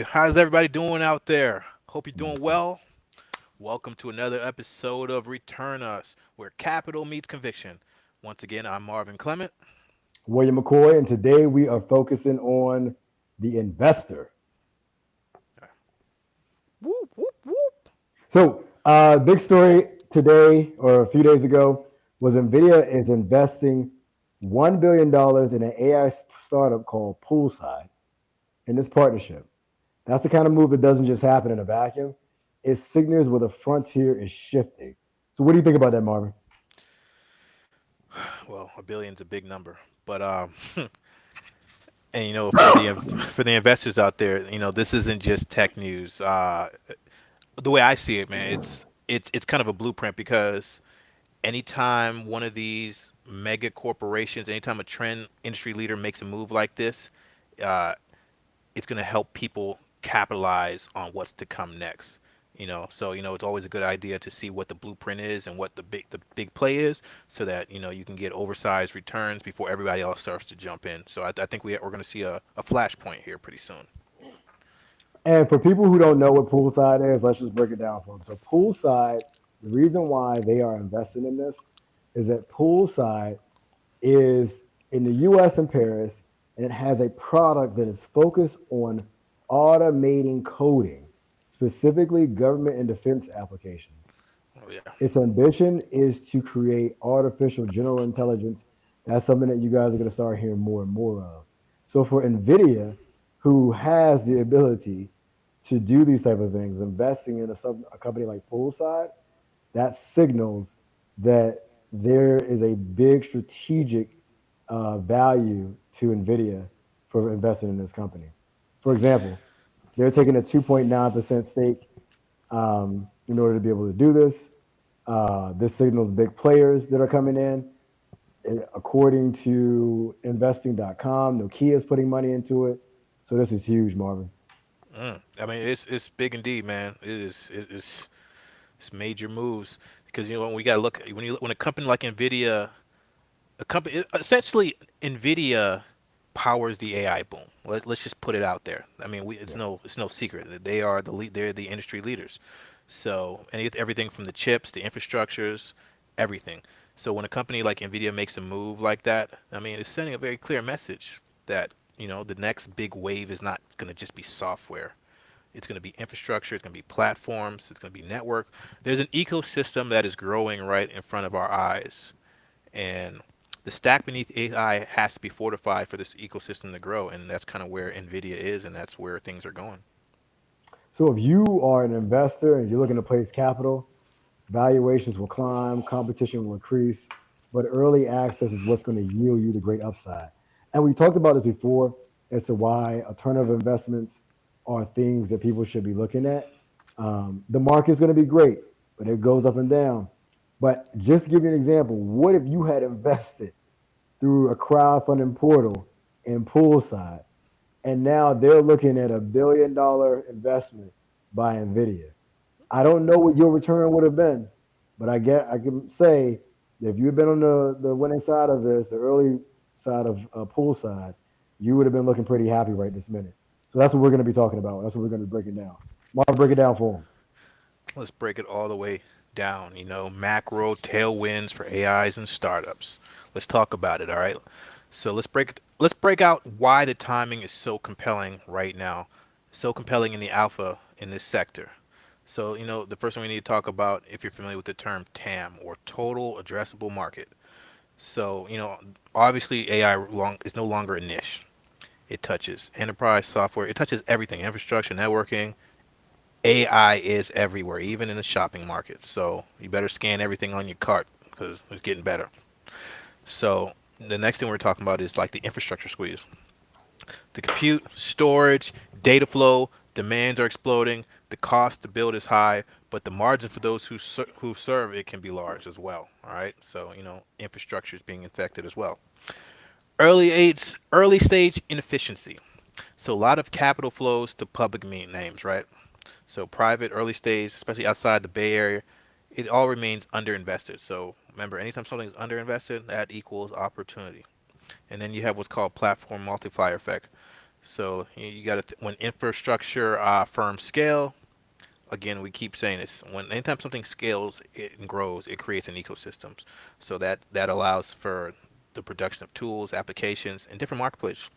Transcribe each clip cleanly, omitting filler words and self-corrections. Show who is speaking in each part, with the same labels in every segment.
Speaker 1: you. How's everybody doing out there? Hope you're doing well. Welcome to another episode of Return Us, where capital meets conviction. Once again, I'm Marvin Clement.
Speaker 2: William McCoy, and today we are focusing on the investor.
Speaker 1: Whoop, whoop, whoop.
Speaker 2: So, big story today or a few days ago was Nvidia is investing $1 billion in an AI startup called Poolside in this partnership. That's the kind of move that doesn't just happen in a vacuum. It signals where the frontier is shifting. So, what do you think about that, Marvin?
Speaker 1: Well, a billion's a big number, but and for the investors out there, this isn't just tech news. The way I see it, man, it's kind of a blueprint because anytime one of these mega corporations, anytime a trend industry leader makes a move like this, uh, it's going to help people capitalize on what's to come next. So it's always a good idea to see what the blueprint is and what the big play is, so that you can get oversized returns before everybody else starts to jump in. So I think we're going to see a flashpoint here pretty soon.
Speaker 2: And for people who don't know what Poolside is, let's just break it down for them. So, Poolside, the reason why they are investing in this is that Poolside is in the US and Paris, and it has a product that is focused on automating coding, specifically government and defense applications.
Speaker 1: Oh yeah.
Speaker 2: Its ambition is to create artificial general intelligence. That's something that you guys are going to start hearing more and more of. So for NVIDIA, who has the ability to do these type of things, investing in a company like Poolside, that signals that there is a big strategic value to NVIDIA for investing in this company. For example, they're taking a 2.9% stake in order to be able to do this. This signals big players that are coming in. According to investing.com, Nokia is putting money into it. So this is huge, Marvin.
Speaker 1: I mean, it's big indeed, man. It's major moves because when we got to look when a company like Nvidia, a company essentially Nvidia powers the AI boom. Let's just put it out there. I mean,
Speaker 2: Yeah.
Speaker 1: it's no secret that they are the lead. They're the industry leaders. So everything from the chips, the infrastructures, everything. So when a company like Nvidia makes a move like that, I mean, it's sending a very clear message that the next big wave is not going to just be software. It's going to be infrastructure. It's going to be platforms. It's going to be network. There's an ecosystem that is growing right in front of our eyes, and the stack beneath AI has to be fortified for this ecosystem to grow, and that's kind of where Nvidia is, and that's where things are going.
Speaker 2: So if you are an investor and you're looking to place capital, valuations will climb, competition will increase, but early access is what's going to yield you the great upside. And we talked about this before as to why alternative investments are things that people should be looking at. The market's going to be great, but it goes up and down. But just to give you an example, what if you had invested through a crowdfunding portal in Poolside, and now they're looking at $1 billion investment by Nvidia? I don't know what your return would have been, but I can say that if you had been on the winning side of this, the early side of Poolside, you would have been looking pretty happy right this minute. So that's what we're going to be talking about. That's what we're going to be breaking down. Mark, break it down for them.
Speaker 1: Let's break it all the way down. Macro tailwinds for AIs and startups. Let's talk about it. All right. So let's break out why the timing is so compelling right now, so compelling in the alpha in this sector. So the first thing we need to talk about, if you're familiar with the term TAM or total addressable market. So obviously AI is no longer a niche. It touches enterprise software. It touches everything: infrastructure, networking. AI is everywhere, even in the shopping market. So you better scan everything on your cart because it's getting better. So the next thing we're talking about is like the infrastructure squeeze. The compute, storage, data flow, demands are exploding. The cost to build is high, but the margin for those who serve it can be large as well. All right, so infrastructure is being affected as well. Early stage inefficiency. So a lot of capital flows to public names, right? So private early stage, especially outside the Bay Area, it all remains underinvested. So remember, anytime something's underinvested, that equals opportunity. And then you have what's called platform multiplier effect. So you got to when infrastructure firms scale. Again, we keep saying this. When anytime something scales it and grows, it creates an ecosystem. So that allows for the production of tools, applications, and different marketplaces.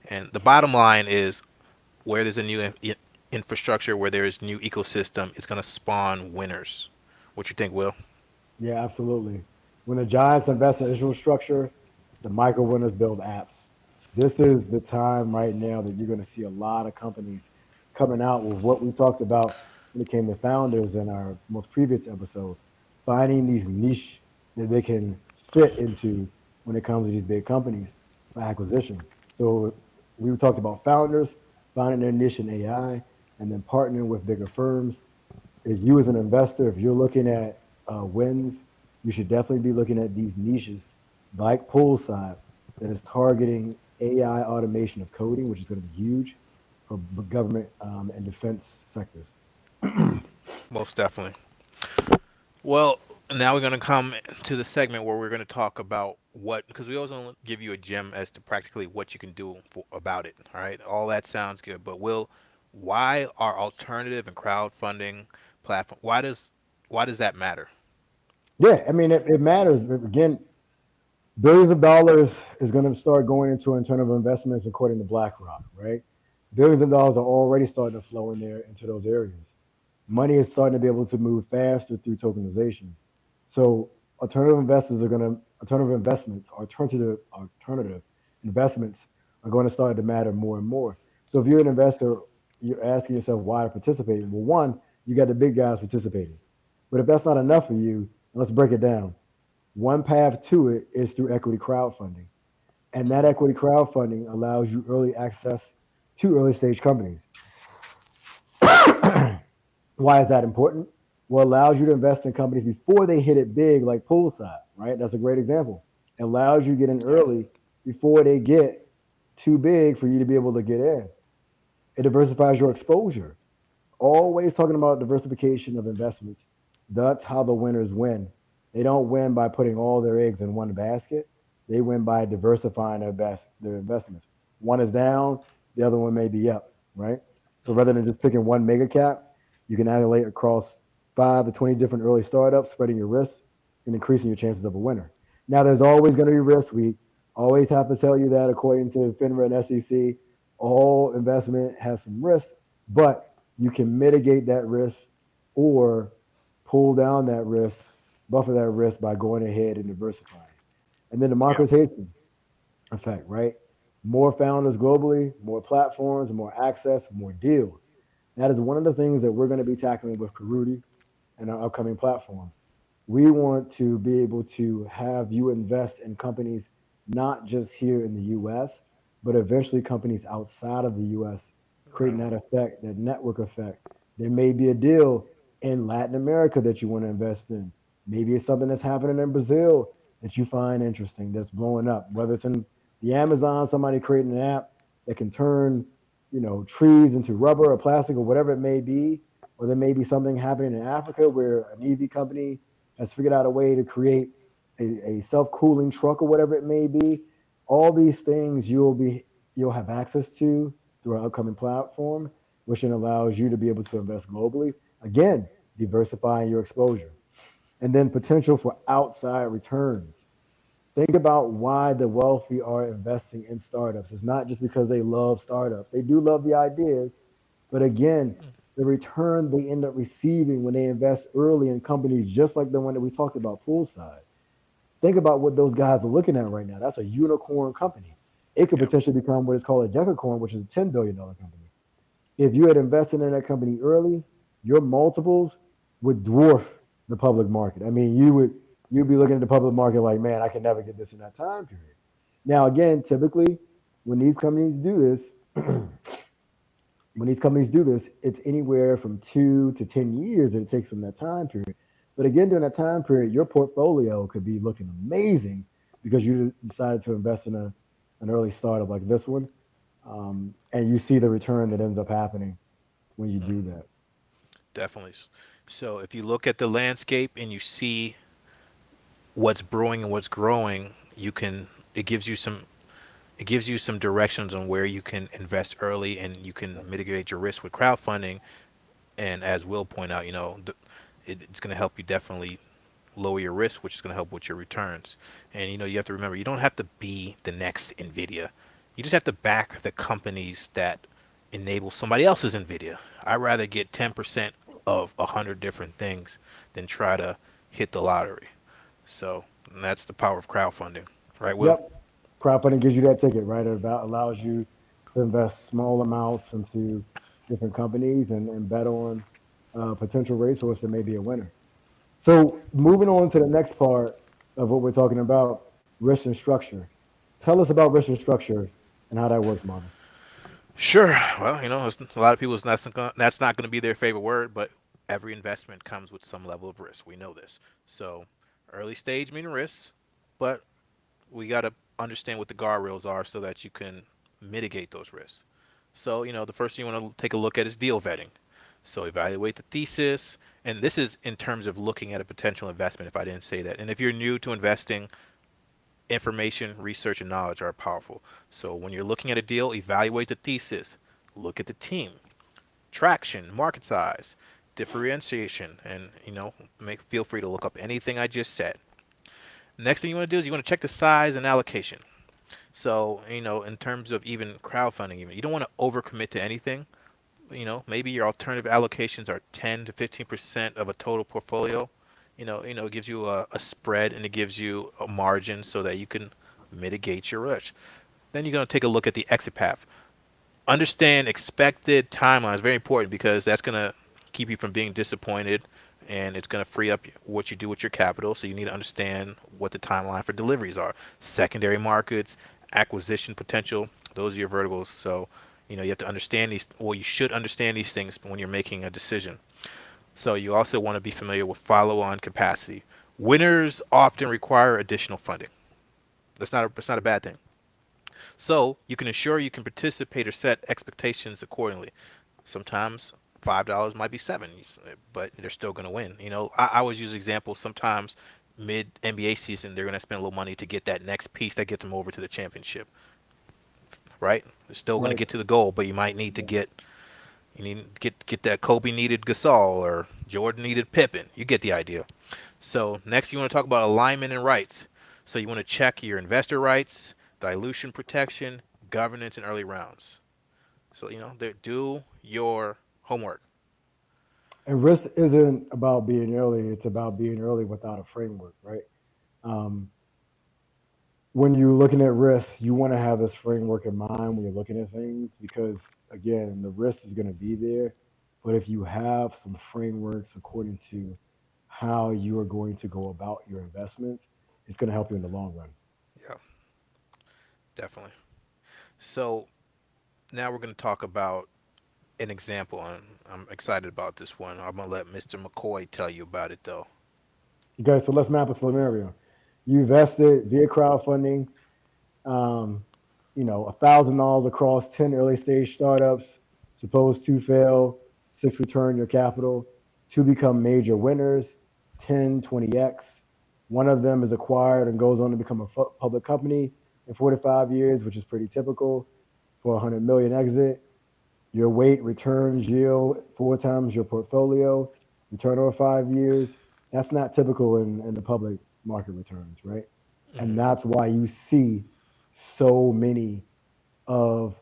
Speaker 1: And the bottom line is where there's a new infrastructure, where there's new ecosystem, it's going to spawn winners. What you think, Will?
Speaker 2: Yeah, absolutely. When the giants invest in infrastructure, the micro winners build apps. This is the time right now that you're going to see a lot of companies coming out with what we talked about when it came to founders in our most previous episode, finding these niche that they can fit into when it comes to these big companies for acquisition. So we talked about founders finding their niche in AI and then partnering with bigger firms. If you as an investor, if you're looking at wins, you should definitely be looking at these niches like Poolside that is targeting AI automation of coding, which is going to be huge for government and defense sectors.
Speaker 1: Most definitely. Well, now we're going to come to the segment where we're going to talk about what, because we always want to give you a gem as to practically what you can do about it. All right, all that sounds good, but Will, why are alternative and crowdfunding platform? Why does that matter?
Speaker 2: Yeah, I mean, it matters. Again, billions of dollars is going to start going into internal investments according to BlackRock, right? Billions of dollars are already starting to flow in there into those areas. Money is starting to be able to move faster through tokenization. So alternative investors are going to alternative investments are going to start to matter more and more. So if you're an investor, you're asking yourself why to participate. Well, one, you got the big guys participating, but if that's not enough for you, let's break it down. One path to it is through equity crowdfunding, and that equity crowdfunding allows you early access to early stage companies. Why is that important? Well, it allows you to invest in companies before they hit it big, like Poolside, right? That's a great example. It allows you to get in
Speaker 1: Yeah.
Speaker 2: early before they get too big for you to be able to get in. It diversifies your exposure. Always talking about diversification of investments. That's how the winners win. They don't win by putting all their eggs in one basket. They win by diversifying their investments. One is down, the other one may be up, right? So rather than just picking one mega cap, you can annihilate across 5 to 20 different early startups, spreading your risks and increasing your chances of a winner. Now, there's always going to be risk. We always have to tell you that according to FINRA and SEC, all investment has some risk, but you can mitigate that risk or pull down that risk, buffer that risk by going ahead and diversifying. And then
Speaker 1: Yeah.
Speaker 2: democratization effect, right? More founders globally, more platforms, more access, more deals. That is one of the things that we're going to be tackling with Karuti and our upcoming platform. We want to be able to have you invest in companies not just here in the US, but eventually companies outside of the US, creating that effect, that network effect. There may be a deal in Latin America that you want to invest in. Maybe it's something that's happening in Brazil that you find interesting, that's blowing up. Whether it's in the Amazon, somebody creating an app that can turn, trees into rubber or plastic or whatever it may be, or there may be something happening in Africa where an EV company has figured out a way to create a self-cooling truck or whatever it may be. All these things you'll have access to through our upcoming platform, which then allows you to be able to invest globally. Again, diversifying your exposure. And then potential for outside returns. Think about why the wealthy are investing in startups. It's not just because they love startups. They do love the ideas, but again, the return they end up receiving when they invest early in companies just like the one that we talked about, Poolside. Think about what those guys are looking at right now. That's a unicorn company. It could
Speaker 1: Yeah.
Speaker 2: potentially become what is called a decacorn, which is a $10 billion company. If you had invested in that company early, your multiples would dwarf the public market. I mean, you'd be looking at the public market like, man, I can never get this in that time period. Now, again, typically when these companies do this, it's anywhere from 2 to 10 years that it takes from that time period. But again, during that time period, your portfolio could be looking amazing because you decided to invest in an early startup like this one, and you see the return that ends up happening when you do that.
Speaker 1: Definitely. So if you look at the landscape and you see what's brewing and what's growing, it gives you some it gives you some directions on where you can invest early and you can mitigate your risk with crowdfunding. And as Will point out, it's going to help you definitely lower your risk, which is going to help with your returns. And you have to remember, you don't have to be the next Nvidia. You just have to back the companies that enable somebody else's Nvidia. I'd rather get 10% of 100 different things than try to hit the lottery. So and that's the power of crowdfunding, right, Will?
Speaker 2: Yep. Crowdfunding gives you that ticket, right? It about allows you to invest small amounts into different companies and bet on potential racehorse that may be a winner. So moving on to the next part of what we're talking about, risk and structure. Tell us about risk and structure and how that works, Marvin.
Speaker 1: Sure. Well, a lot of people, that's not going to be their favorite word, but every investment comes with some level of risk. We know this. So early stage mean risks, but we got to understand what the guardrails are so that you can mitigate those risks. So, the first thing you want to take a look at is deal vetting. So, evaluate the thesis. And this is in terms of looking at a potential investment, if I didn't say that. And if you're new to investing, information, research, and knowledge are powerful. So, when you're looking at a deal, evaluate the thesis, look at the team, traction, market size, differentiation, and, feel free to look up anything I just said. Next thing you want to do is you want to check the size and allocation. So, in terms of even crowdfunding, even you don't want to overcommit to anything. Maybe your alternative allocations are 10 to 15% of a total portfolio. It gives you a spread and it gives you a margin so that you can mitigate your risk. Then you're going to take a look at the exit path. Understand expected timelines. Very important because that's going to keep you from being disappointed and it's going to free up what you do with your capital. So you need to understand what the timeline for deliveries are. Secondary markets, acquisition potential, those are your verticals. So, you have to understand these, well, you should understand these things when you're making a decision. So you also want to be familiar with follow-on capacity. Winners often require additional funding. That's not a bad thing. So you can ensure you can participate or set expectations accordingly. Sometimes $5 might be seven, but they're still going to win. I always use examples. Sometimes mid NBA season, they're going to spend a little money to get that next piece that gets them over to the championship. Right? They're still going to
Speaker 2: Right.
Speaker 1: get to the goal, but you might need to get that Kobe needed Gasol or Jordan needed Pippen. You get the idea. So next, you want to talk about alignment and rights. So you want to check your investor rights, dilution protection, governance, and early rounds. So do your homework.
Speaker 2: And risk isn't about being early; it's about being early without a framework, right? Um, when you're looking at risks, you want to have this framework in mind when you're looking at things because, again, the risk is going to be there. But if you have some frameworks according to how you are going to go about your investments, it's going to help you in the long run.
Speaker 1: Yeah, definitely. So now we're going to talk about an example, and I'm excited about this one. I'm gonna let Mr. McCoy tell you about it, though.
Speaker 2: Okay, so let's map a scenario. You invested via crowdfunding, um, $1,000 across 10 early stage startups. Suppose two fail, six return your capital, two become major winners, 10, 20x. One of them is acquired and goes on to become a public company in 45 years, which is pretty typical for a 100 million exit. Your weight returns yield four times your portfolio, return over 5 years. That's not typical in the public market returns, right? And
Speaker 1: Hmm.
Speaker 2: that's why you see so many of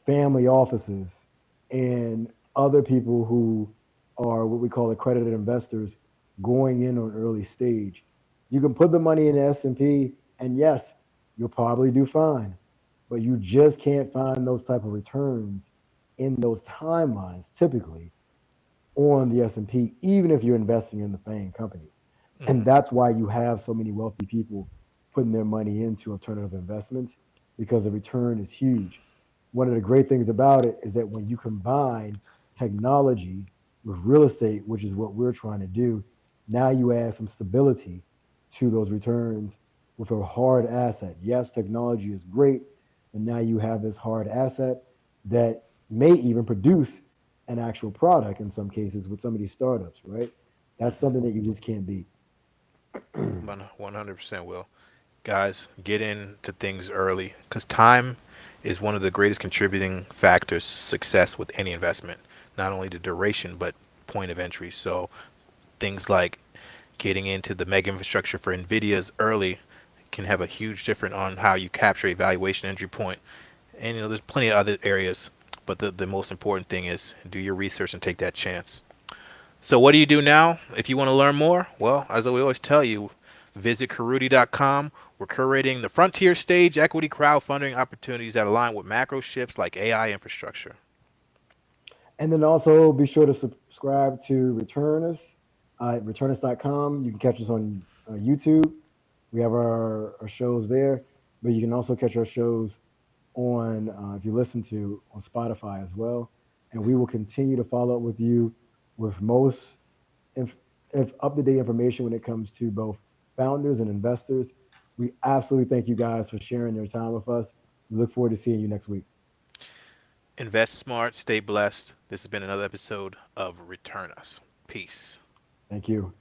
Speaker 2: family offices and other people who are what we call accredited investors going in on early stage. You can put the money in the S&P and yes, you'll probably do fine, but you just can't find those type of returns in those timelines typically on the S&P even if you're investing in the FANG companies. And
Speaker 1: Hmm.
Speaker 2: that's why you have so many wealthy people putting their money into alternative investments because the return is huge. One of the great things about it is that when you combine technology with real estate, which is what we're trying to do, now you add some stability to those returns with a hard asset. Yes, technology is great, but now you have this hard asset that may even produce an actual product in some cases with some of these startups, right? That's
Speaker 1: Hmm.
Speaker 2: something that you just can't beat.
Speaker 1: 100% will. Guys, get into things early because time is one of the greatest contributing factors to success with any investment. Not only the duration, but point of entry. So things like getting into the mega infrastructure for Nvidia's early can have a huge difference on how you capture a valuation entry point. And there's plenty of other areas, but the most important thing is do your research and take that chance. So what do you do now? If you want to learn more, well, as we always tell you, visit Karuti.com. We're curating the frontier stage equity crowdfunding opportunities that align with macro shifts like AI infrastructure.
Speaker 2: And then also be sure to subscribe to Returnus at returnus.com. You can catch us on YouTube. We have our shows there, but you can also catch our shows on, if you listen to, on Spotify as well. And we will continue to follow up with you with most if, if up-to-date information when it comes to both founders and investors. We absolutely thank you guys for sharing your time with us. We look forward to seeing you next week.
Speaker 1: Invest smart, stay blessed. This has been another episode of Return Us. Peace.
Speaker 2: Thank you.